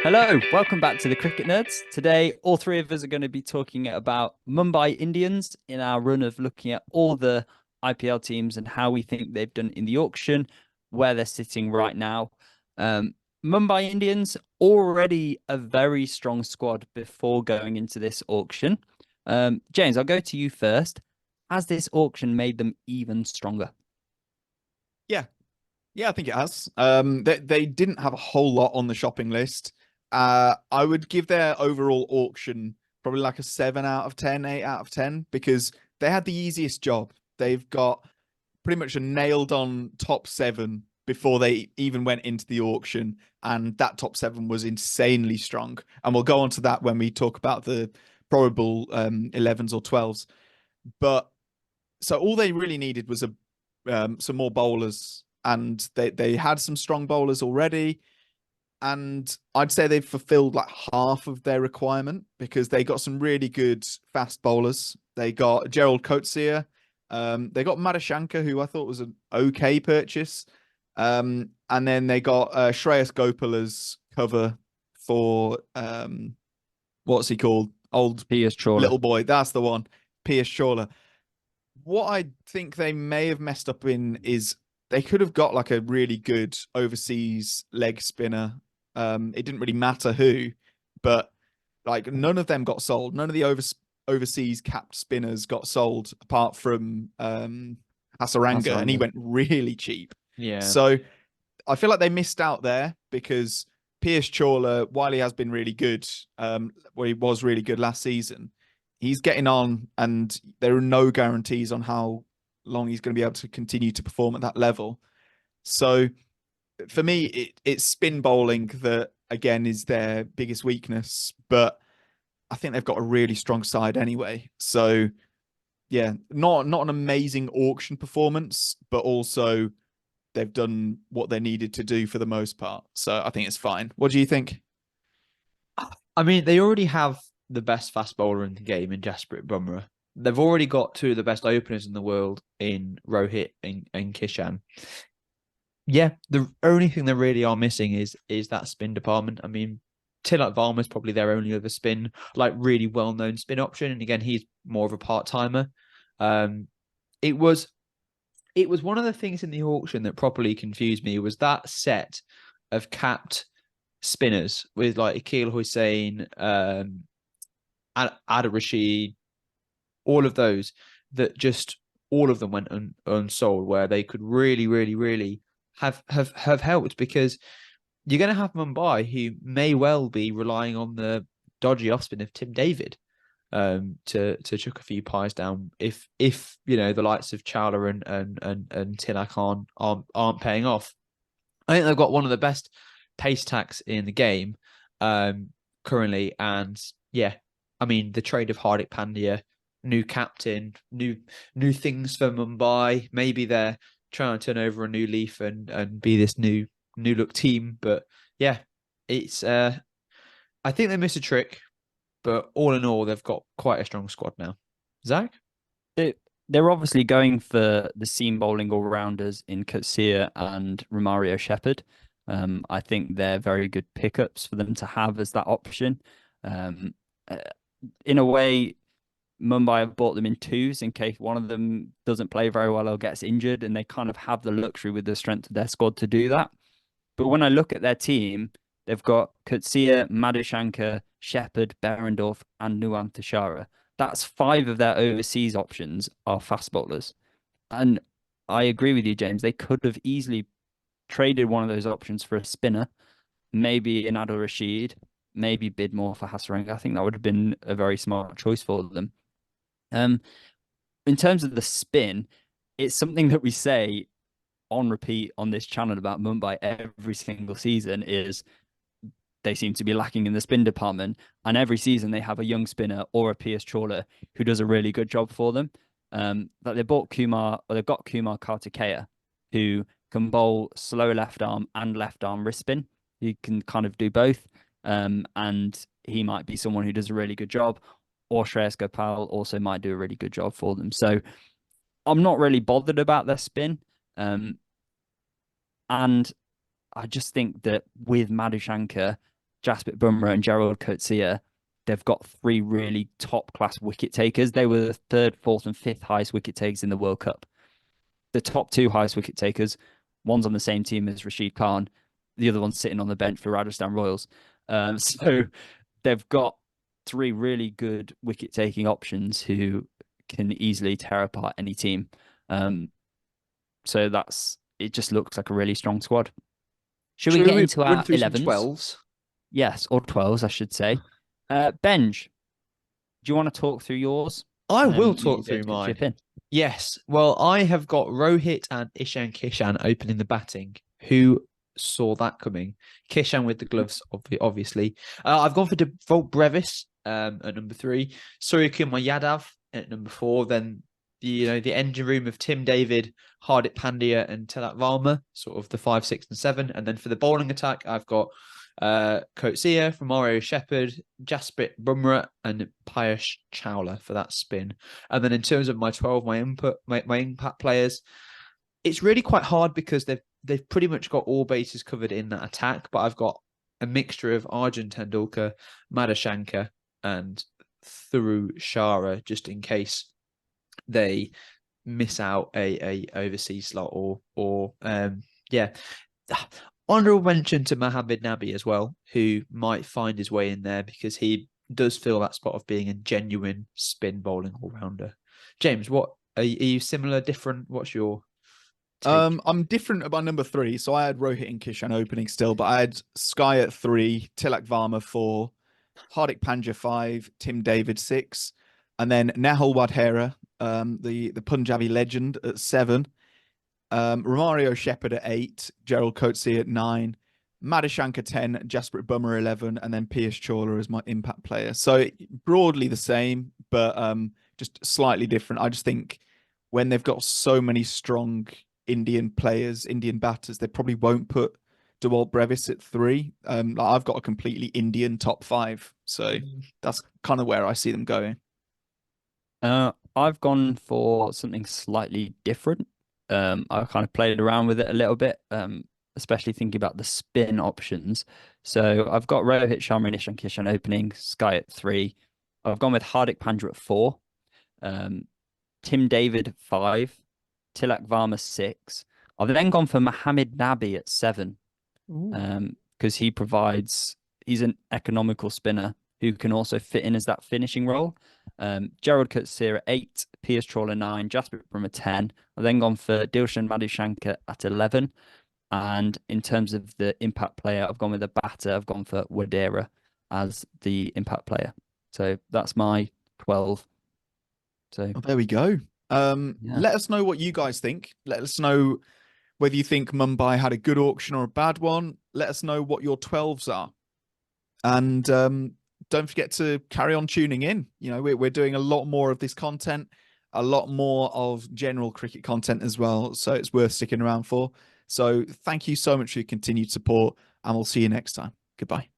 Hello, welcome back to the Cricket Nerds. Today, all three of us are going to be talking about Mumbai Indians in our run of looking at all the IPL teams and how we think they've done in the auction, where they're sitting right now. Um, Mumbai Indians already a very strong squad before going into this auction. James, I'll go to you first. Has this auction made them even stronger? Yeah, yeah, I think it has. They didn't have a whole lot on the shopping list. I would give their overall auction probably like a 7 out of 10, 8 out of 10, because they had the easiest job. They've got pretty much a nailed on top seven before they even went into the auction, and that top seven was insanely strong. And we'll go on to that when we talk about the probable 11s or 12s. But so all they really needed was a some more bowlers, and they had some strong bowlers already. And I'd say they've fulfilled like half of their requirement because they got some really good fast bowlers. They got Gerald Coetzee. They got Madhushanka, who I thought was an okay purchase. And then they got Shreyas Gopal as cover for what's he called? Old Piers Trawler. little boy. That's the one. Piers Chawla. What I think they may have messed up in is they could have got like a really good overseas leg spinner. It didn't really matter who, but like none of them got sold. None of the overseas capped spinners got sold apart from That's Hasaranga, and he Ranga. went really cheap. Yeah. So I feel like they missed out there because Pierce Chawla, while he has been really good, well, he was really good last season, he's getting on, and there are no guarantees on how long he's going to be able to continue to perform at that level. So for me, it's spin bowling that again is their biggest weakness, but I think they've got a really strong side anyway. So yeah, not an amazing auction performance, but also they've done what they needed to do for the most part. So I think it's fine. What do you think? I mean, they already have the best fast bowler in the game in Jasprit Bumrah. They've already got two of the best openers in the world in Rohit and Kishan. Yeah, the only thing they really are missing is that spin department. I mean, Tilak Varma's probably their only other spin, like really well-known spin option. And again, he's more of a part-timer. Um, it was it was one of the things in the auction that properly confused me was that set of capped spinners with like Akil Hussain, Ada Rashid, all of those that just all of them went unsold, where they could really, really, really have helped because you're going to have Mumbai who may well be relying on the dodgy offspin of Tim David to chuck a few pies down if you know the likes of Chowler and Tilak aren't paying off. I think they've got one of the best pace tacks in the game currently, and yeah, I mean the trade of Hardik Pandya, new captain, new things for Mumbai. Maybe they're trying to turn over a new leaf and be this new look team, but yeah, it's I think they missed a trick, but all in all, they've got quite a strong squad now. Zach? They're obviously going for the seam bowling all rounders in Coetzee and Romario Shepherd. I think they're very good pickups for them to have as that option. Um, uh, in a way, Mumbai have bought them in twos in case one of them doesn't play very well or gets injured, and they kind of have the luxury with the strength of their squad to do that. But when I look at their team, they've got Coetzee, Madhushanka, Shepherd, Berendorf, and Nuwan Tashara. That's five of their overseas options are fast bowlers. And I agree with you, James. They could have easily traded one of those options for a spinner, maybe an Adil Rashid, maybe bid more for Hasaranga. I think that would have been a very smart choice for them. Um, in terms of the spin, it's something that we say on repeat on this channel about Mumbai every single season is they seem to be lacking in the spin department. And every season they have a young spinner or a PS Trawler who does a really good job for them. Like they bought Kumar, or they've got Kumar Kartikeya, who can bowl slow left arm and left arm wrist spin. He can kind of do both. And he might be someone who does a really good job. Or Shreyas Gopal also might do a really good job for them. So I'm not really bothered about their spin. And I just think that with Madhushanka, Jasprit Bumrah and Gerald Coetzee, they've got three really top class wicket takers. They were the third, fourth, and fifth highest wicket takers in the World Cup. The top two highest wicket takers, one's on the same team as Rashid Khan, the other one's sitting on the bench for Rajasthan Royals. So they've got three really good wicket taking options who can easily tear apart any team. So it just looks like a really strong squad. Should we get into run our through some 11s? 12s? Yes, or 12s, I should say. Benj, do you want to talk through yours? I will You talk through both can mine. chip in. Yes. Well, I have got Rohit and Ishan Kishan opening the batting. Who saw that coming? Kishan with the gloves, obviously. I've gone for Default Brevis at number 3. Suryakumar Yadav at number 4. Then the engine room of Tim David, Hardik Pandya, and Tilak Varma, sort of the 5, 6, and 7. And then for the bowling attack, I've got Coetzee from Mario Shepherd, Jasprit Bumrah, and Piyush Chawla for that spin. And then in terms of my 12, my impact players, it's really quite hard because they've pretty much got all bases covered in that attack. But I've got a mixture of Arjun Tendulkar, Madhushanka, and Thuru Shara, just in case they miss out a overseas slot or yeah. Honorable mention to Mohamed Nabi as well, who might find his way in there because he does fill that spot of being a genuine spin bowling all-rounder. James, what are you similar, different? What's your take? I'm different about number 3. So I had Rohit and Kishan opening still, but I had Sky at 3, Tilak Varma 4, Hardik Pandya 5, Tim David 6, and then Nehal Wadhera, the Punjabi legend at 7. Romario Shepherd at 8, Gerald Coetzee at 9, Madhushanka 10, Jasprit Bumrah 11, and then Piyush Chawla as my impact player. So broadly the same, but just slightly different. I just think when they've got so many strong Indian players, Indian batters, they probably won't put Dewalt Brevis at 3. I've got a completely Indian top 5, so that's kind of where I see them going. I've gone for something slightly different. I've kind of played around with it a little bit, especially thinking about the spin options. So I've got Rohit Sharma and Ishan Kishan opening, Sky at 3. I've gone with Hardik Pandya at 4, Tim David 5, Tilak Varma 6. I've then gone for Mohamed Nabi at 7, because he's an economical spinner who can also fit in as that finishing role. Gerald Coetzee at 8, Piyush Chawla 9, Jasprit Bumrah 10. I've then gone for Dilshan Madhushanka at 11. And in terms of the impact player, I've gone with a batter. I've gone for Wadhera as the impact player. So that's my 12. So well, there we go. yeah. Let us know what you guys think. Let us know whether you think Mumbai had a good auction or a bad one. Let us know what your 12s are. And don't forget to carry on tuning in. We're doing a lot more of this content, a lot more of general cricket content as well. So it's worth sticking around for. So thank you so much for your continued support, and we'll see you next time. Goodbye.